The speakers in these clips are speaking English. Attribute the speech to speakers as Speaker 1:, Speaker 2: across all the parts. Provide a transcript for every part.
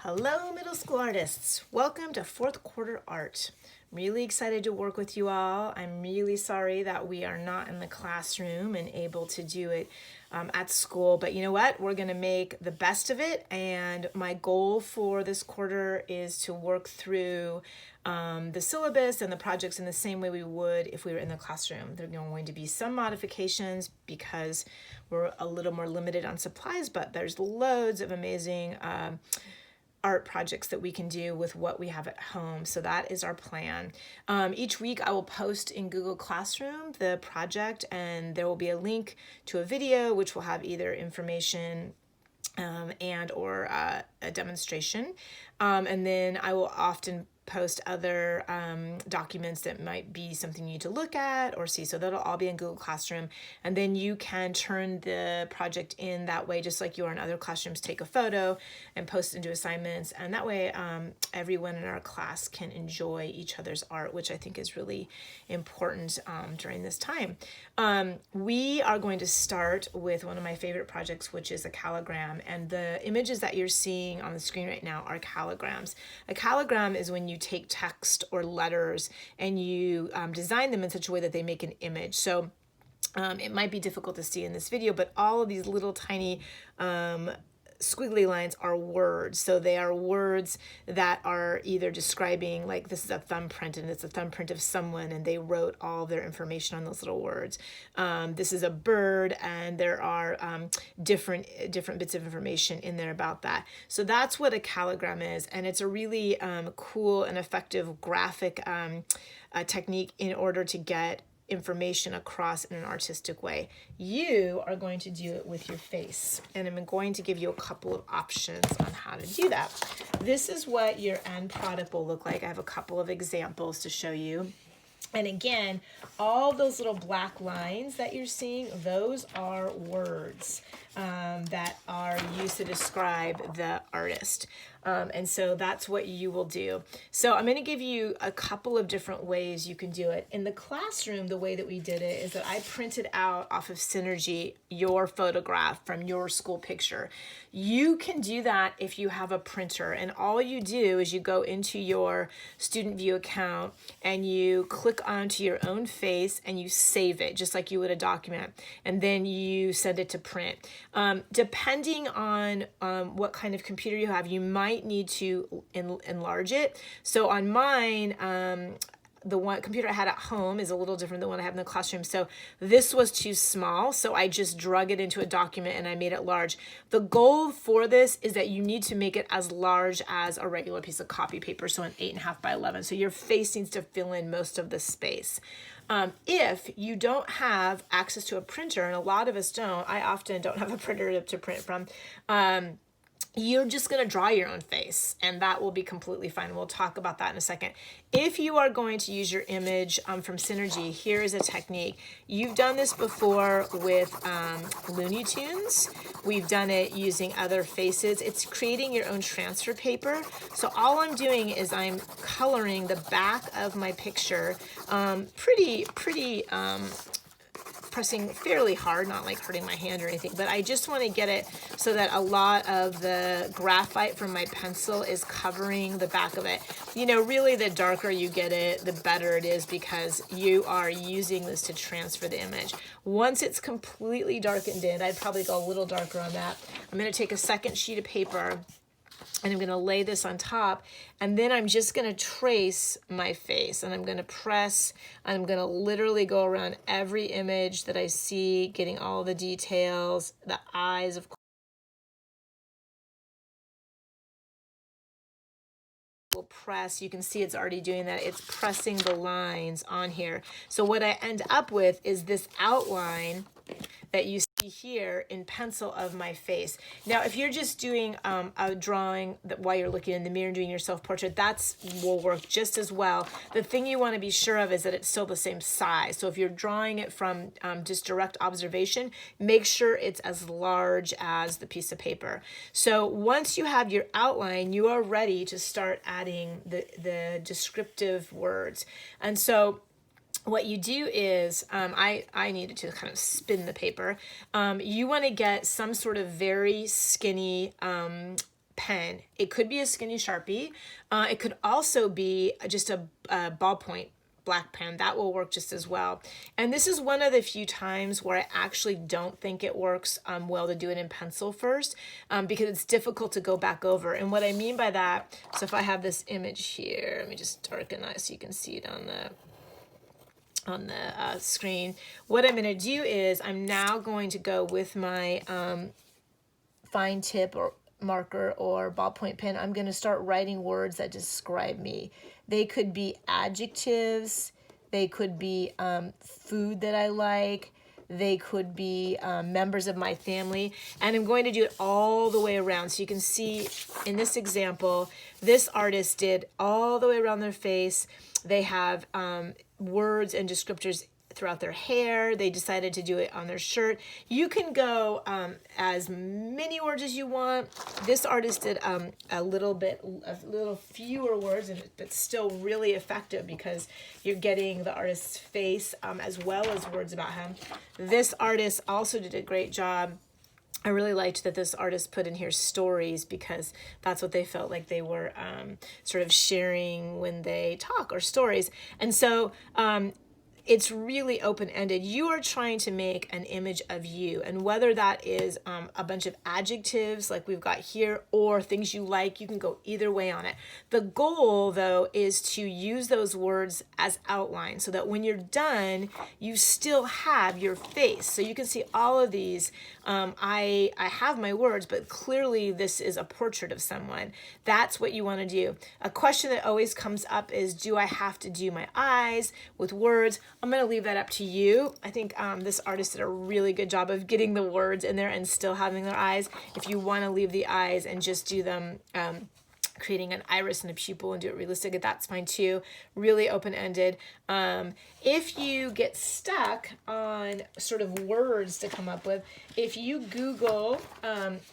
Speaker 1: Hello, middle school artists. Welcome to fourth quarter art. I'm really excited to work with you all. I'm really sorry that we are not in the classroom and able to do it at school, but you know what? We're going to make the best of it. And my goal for this quarter is to work through the syllabus and the projects in the same way we would if we were in the classroom. There are going to be some modifications because we're a little more limited on supplies, but there's loads of amazing art projects that we can do with what we have at home. So that is our plan. Each week I will post in Google Classroom the project, and there will be a link to a video which will have either information and or a demonstration. And then I will often post other documents that might be something you need to look at or see. So that'll all be in Google Classroom. And then you can turn the project in that way, just like you are in other classrooms, take a photo and post it into assignments. And that way everyone in our class can enjoy each other's art, which I think is really important during this time. We are going to start with one of my favorite projects, which is a calligram. And the images that you're seeing on the screen right now are callograms. A calligram is when you take text or letters and you design them in such a way that they make an image. So it might be difficult to see in this video, but all of these little tiny squiggly lines are words. So they are words that are either describing, like this is a thumbprint and it's a thumbprint of someone and they wrote all their information on those little words. This is a bird and there are different bits of information in there about that. So that's what a calligram is, and it's a really cool and effective graphic technique in order to get information across in an artistic way. You are going to do it with your face, and I'm going to give you a couple of options on how to do that. This is what your end product will look like. I have a couple of examples to show you. And again, all those little black lines that you're seeing, those are words that are used to describe the artist. And so that's what you will do. So I'm going to give you a couple of different ways you can do it. In the classroom, the way that we did it is that I printed out off of Synergy your photograph from your school picture. You can do that if you have a printer, and all you do is you go into your Student View account and you click onto your own face and you save it just like you would a document, and then you send it to print. Depending on what kind of computer you have, you might need to enlarge it. So on mine, the one computer I had at home is a little different than what I have in the classroom. So this was too small, so I just drug it into a document and I made it large. The goal for this is that you need to make it as large as a regular piece of copy paper, so an 8.5 by 11. So your face needs to fill in most of the space. If you don't have access to a printer, and a lot of us don't, I often don't have a printer to print from, you're just going to draw your own face, and that will be completely fine. We'll talk about that in a second. If you are going to use your image from Synergy, here is a technique. You've done this before with Looney Tunes. We've done it using other faces. It's creating your own transfer paper. So all I'm doing is I'm coloring the back of my picture pretty pressing fairly hard, not like hurting my hand or anything, but I just want to get it so that a lot of the graphite from my pencil is covering the back of it. You know, really the darker you get it, the better it is, because you are using this to transfer the image. Once it's completely darkened in, I'd probably go a little darker on that. I'm going to take a second sheet of paper and I'm going to lay this on top, and then I'm just going to trace my face, and I'm going to press, and I'm going to literally go around every image that I see, getting all the details, the eyes, of course. Will press, you can see it's already doing that. It's pressing the lines on here. So what I end up with is this outline that you see here in pencil of my face. Now, if you're just doing a drawing that while you're looking in the mirror and doing your self-portrait, that will work just as well. The thing you want to be sure of is that it's still the same size. So if you're drawing it from just direct observation, make sure it's as large as the piece of paper. So once you have your outline, you are ready to start adding the descriptive words. And so what you do is, I needed to kind of spin the paper. You want to get some sort of very skinny pen. It could be a skinny Sharpie. It could also be just a ballpoint black pen. That will work just as well. And this is one of the few times where I actually don't think it works well to do it in pencil first, because it's difficult to go back over. And what I mean by that, so if I have this image here, let me just darken that so you can see it on the screen. What I'm going to do is I'm now going to go with my fine tip or marker or ballpoint pen. I'm going to start writing words that describe me. They could be adjectives. They could be food that I like. They could be members of my family. And I'm going to do it all the way around. So you can see in this example, this artist did all the way around their face. They have words and descriptors throughout their hair. They decided to do it on their shirt. You can go as many words as you want. This artist did a little fewer words, but still really effective because you're getting the artist's face as well as words about him. This artist also did a great job. I really liked that this artist put in here stories because that's what they felt like they were sort of sharing when they talk, or stories. And so it's really open-ended. You are trying to make an image of you, and whether that is a bunch of adjectives like we've got here or things you like, you can go either way on it. The goal, though, is to use those words as outline so that when you're done, you still have your face. So you can see all of these. I have my words, but clearly this is a portrait of someone. That's what you want to do. A question that always comes up is, do I have to do my eyes with words? I'm going to leave that up to you. I think this artist did a really good job of getting the words in there and still having their eyes. If you want to leave the eyes and just do them creating an iris and a pupil and do it realistic, that's fine too. Really open-ended. If you get stuck on sort of words to come up with, if you Google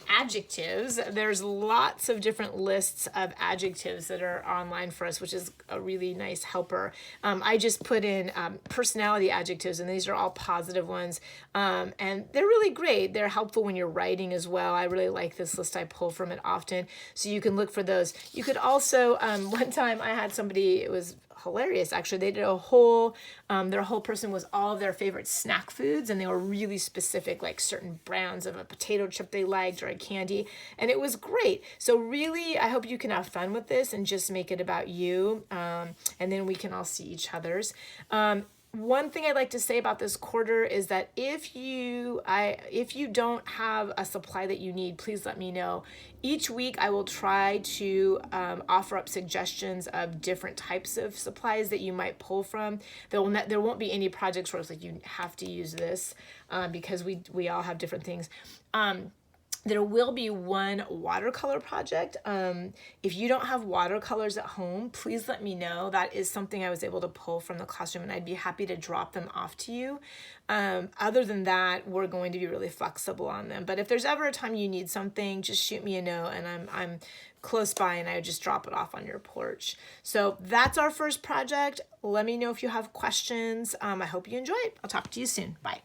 Speaker 1: adjectives, there's lots of different lists of adjectives that are online for us, which is a really nice helper. I just put in personality adjectives, and these are all positive ones. And they're really great. They're helpful when you're writing as well. I really like this list. I pull from it often. So you can look for those. You could also, one time I had somebody, it was hilarious actually, they did a whole, their whole person was all of their favorite snack foods, and they were really specific, like certain brands of a potato chip they liked or a candy, and it was great. So really, I hope you can have fun with this and just make it about you, and then we can all see each other's. One thing I'd like to say about this quarter is that if you don't have a supply that you need, please let me know. Each week I will try to offer up suggestions of different types of supplies that you might pull from. There won't be any projects where it's like you have to use this because we all have different things. There will be one watercolor project. If you don't have watercolors at home, please let me know. That is something I was able to pull from the classroom, and I'd be happy to drop them off to you. Other than that, we're going to be really flexible on them. But if there's ever a time you need something, just shoot me a note, and I'm close by, and I would just drop it off on your porch. So that's our first project. Let me know if you have questions. I hope you enjoy it. I'll talk to you soon. Bye.